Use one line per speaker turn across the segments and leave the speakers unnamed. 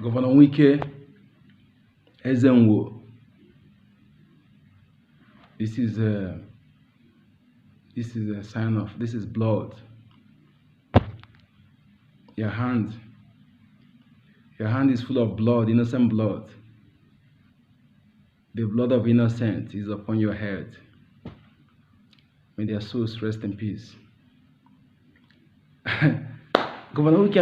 Governor Wike Ezenwo. This is a sign of, this is blood. Your hand is full of blood, innocent blood. The blood of innocent is upon your head. May their souls rest in peace. Governor Wike,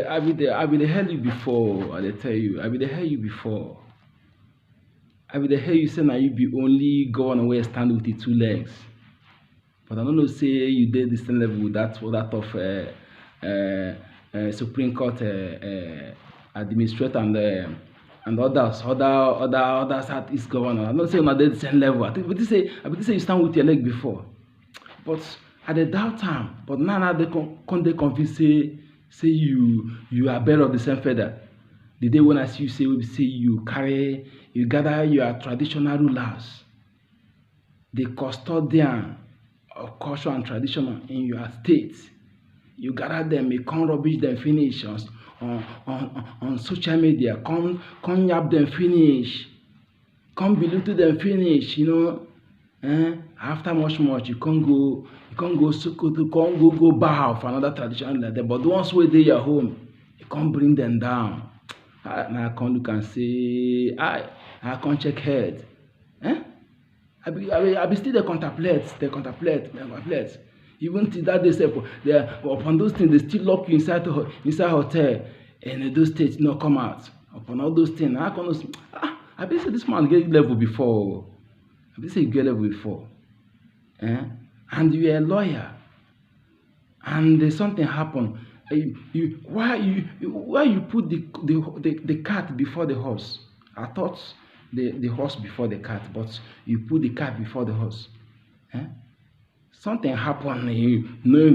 I be the hell you before. I tell you, I be the hell you before. I be the hell you say now you be only governor where stand with the two legs. But I don't know say you did the same level with that of Supreme Court administrator and others at East governor. I don't say you did the same level. I think say you stand with your leg before. But at the doubt time, but now they they convince say you are better of the same feather. The day when I see you say you gather your traditional rulers, the custodian of culture and tradition in your state. You gather them, you can't rubbish them finish on social media, come yap them finish, come belittle them finish, After much you can't go Sokoto, can't go bow for another tradition like that. But once we're there your home, you can't bring them down. Now I can't look and say, I can't check head. I be still they contemplate. Even till that they say, upon those things, they still lock you inside hotel, and those states not come out. Upon all those things, I be say this man get level before. I be say you get level before. And you are a lawyer, and something happen. Why you put the cat before the horse? I thought the horse before the cat, but you put the cat before the horse. Something happen, you no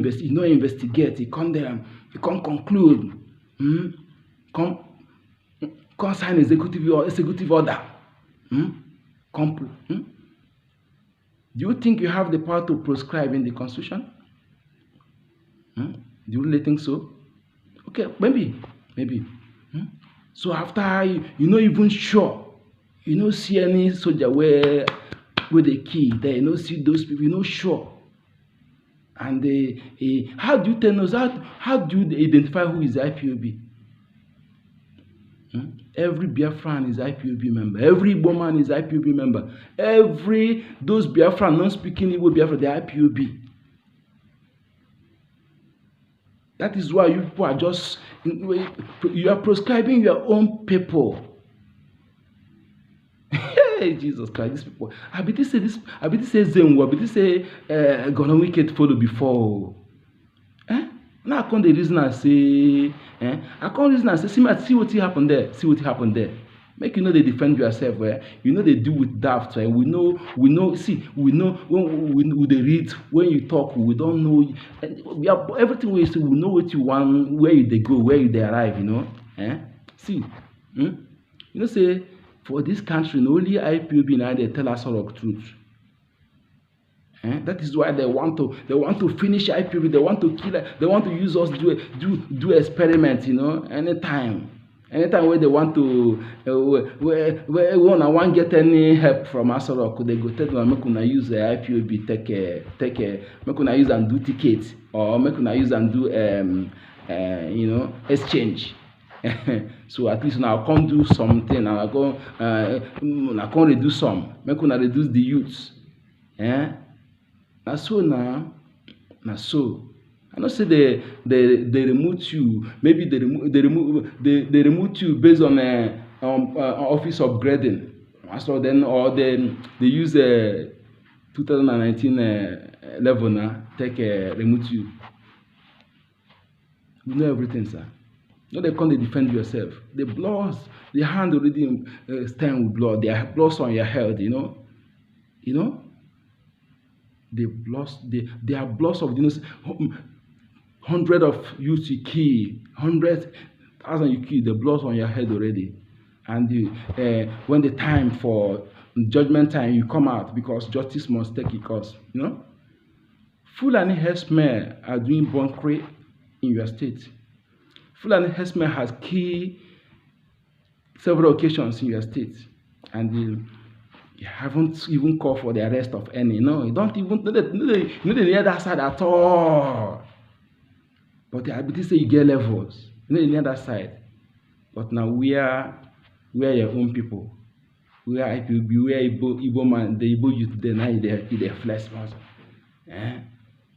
investigate, you come there, you can't conclude, come sign executive order. Do you think you have the power to prescribe in the constitution? Do you really think so? Okay, maybe. So after you not even sure, you don't see any soldier where the key there, you don't see those people, you not sure. And how do you tell us, how do you identify who is IPOB? Every Biafran is IPOB member. Every Igbo man is IPOB member. Those Biafran non-speaking Igbo Biafra, they are IPOB. That is why you people are you are prescribing your own people. Hey, Jesus Christ, these people. I be say Zenwo, I be say Governor Wike follow before. Now I can't reason and say, I can't reason and say, see what happened there. Make you know they defend yourself, you know they do with daft, right? We know when they read, when you talk, we don't know. We have everything we say, we know what you want, where they go, where they arrive, See, say for this country, only IPOB now they tell us all of truth. That is why they want to finish IPOB. They want to kill it. They want to use us do experiments. Anytime where they want to where one get any help from Asorok, they go tell them make una use IPOB make una use and do tickets, or make una use and do exchange. So at least now I can't do something. I can't reduce some. Make una reduce the youths. Na so. I don't say they remove you. Maybe they remove you based on office upgrading. So then, or they use 2019 level now remove you. You know everything, sir. No, they can't defend yourself. The hand already stained with blood. There are blood on your head. They are bloods of 100 of youth you kill, 100,000 you kill, the bloods on your head already. And when the time for judgment time, you come out because justice must take its course. Fulani herdsmen are doing bunkering in your state. Fulani herdsmen has killed several occasions in your state, and you haven't even called for the arrest of any. No, you don't even no dey near that side at all. But I believe say you get levels. You know, near that side. But now we are your own people. We are IPOB, we are Igbo man, the Igbo youth, then now they flesh muscle. Eh?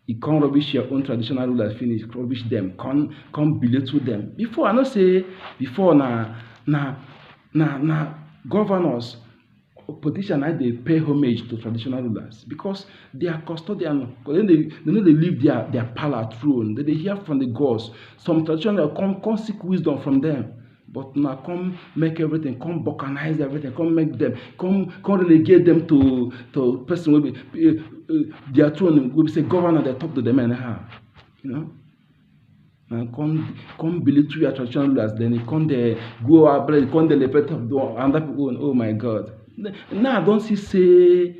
You can't rubbish your own traditional rulers finish, rubbish them, come belittle them. Before I know say before na governors politicians they pay homage to traditional rulers because they are custodian. They know they leave their palace throne. They hear from the gods. Some traditional come seek wisdom from them. But now come make everything, come balkanize everything, come make them, come relegate them to person will be their throne will be say governor they talk to them anyhow. You know? And come belittle your traditional rulers, then they come they go out, come they lepet of other people. Oh my God! Now I don't see say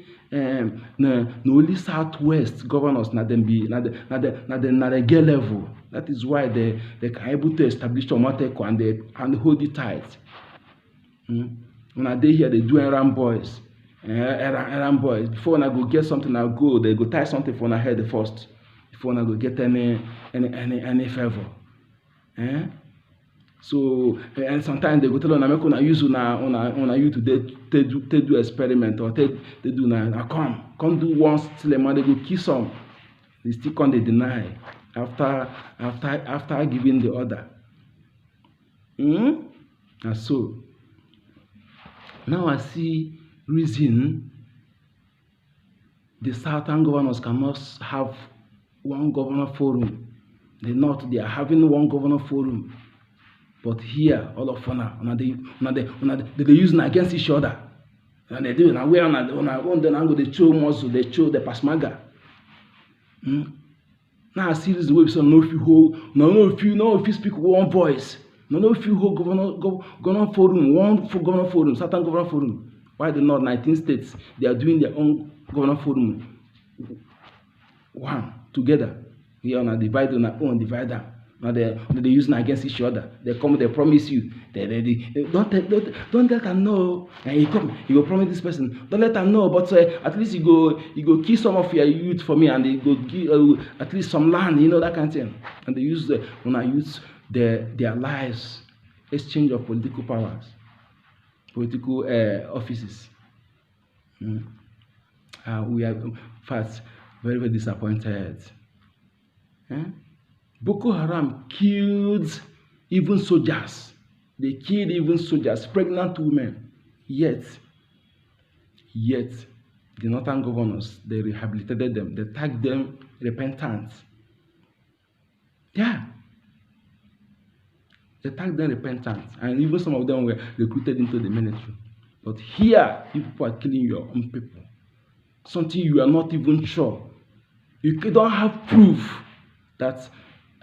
no only Southwest governors na them be na the get level. That is why they can able to establish Omateko and hold it tight. When they here they do errand boys, errand boys. Before I go get something, I'll go. They go tie something for my head first. Before I go get any favor. So and sometimes they go tell on make una use una you to do experiment or they do now come do one still a man they go kill some. They still come they deny after giving the order. And so now I see reason the southern governors cannot have one governor forum. The north they are having one governor forum. But here, all of they use against each other. And they do now where on the angle they show muscle, they show the pasmaga. Now I see this way so no if you speak one voice. No if you hold governor forum, one for governor forum, certain governor forum. Why the North 19 states they are doing their own governor forum one together. Here on a divide on our own divider. Now they use against each other. They come, they promise you. They don't let them know. And you go promise this person. Don't let them know. But at least you go kill some of your youth for me, and they go give at least some land. You know that kind of thing. And they use their lives, exchange of political powers, political offices. We are fast, very very disappointed. Boko Haram killed even soldiers. They killed even soldiers, pregnant women. Yet, the northern governors, they rehabilitated them. They tagged them repentant. Yeah. They tagged them repentant. And even some of them were recruited into the military. But here, people are killing your own people. Something you are not even sure. You don't have proof that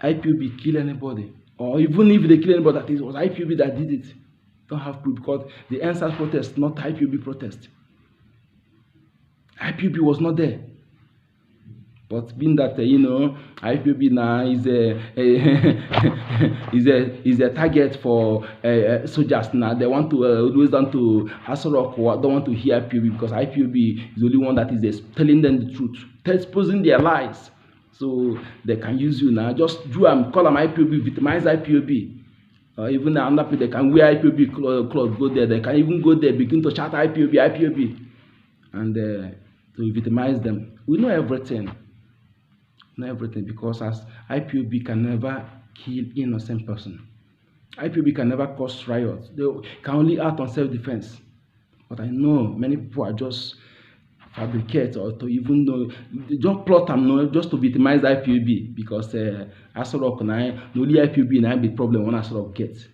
IPOB kill anybody, or even if they kill anybody, that it was IPOB that did it. Don't have proof because the NSAS protest, not IPOB protest. IPOB was not there. But being that IPOB now is a target for soldiers now, they want to always want to Asorok or don't want to hear IPOB because IPOB is the only one that is telling them the truth, exposing their lies. So they can use you now. Just do call them IPOB, victimize IPOB. Even another people, they can wear IPOB clothes, go there. They can even go there, begin to shout IPOB, and to victimize them. We know everything. Because as IPOB can never kill innocent person. IPOB can never cause riots. They can only act on self-defense. But I know many people are just fabricate or to even know, just plot and just to victimize IPOB because Asorok now, only IPOB now be problem when Asorok gets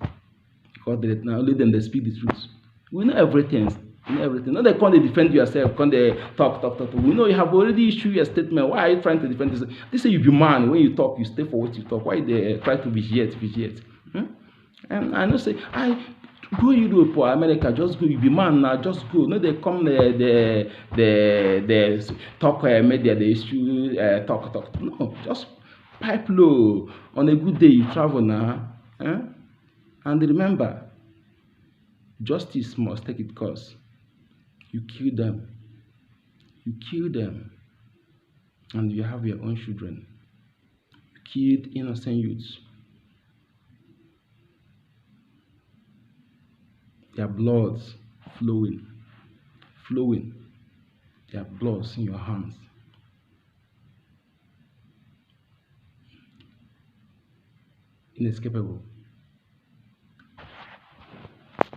because now only them they speak the truth. We know everything. No, they can't defend yourself. Can't they talk. We know you have already issued your statement. Why are you trying to defend this? They say you be man when you talk. You stay for what you talk. Why they try to vitiate? And I know say go Europe or America, just go. You be man now, just go. No, they come the talk media, they issue talk. No, just pipe low. On a good day, you travel now. And remember, Justice must take its course. You kill them. You kill them, and you have your own children. You killed innocent youths. Their bloods flowing, flowing. Their bloods in your hands. Inescapable.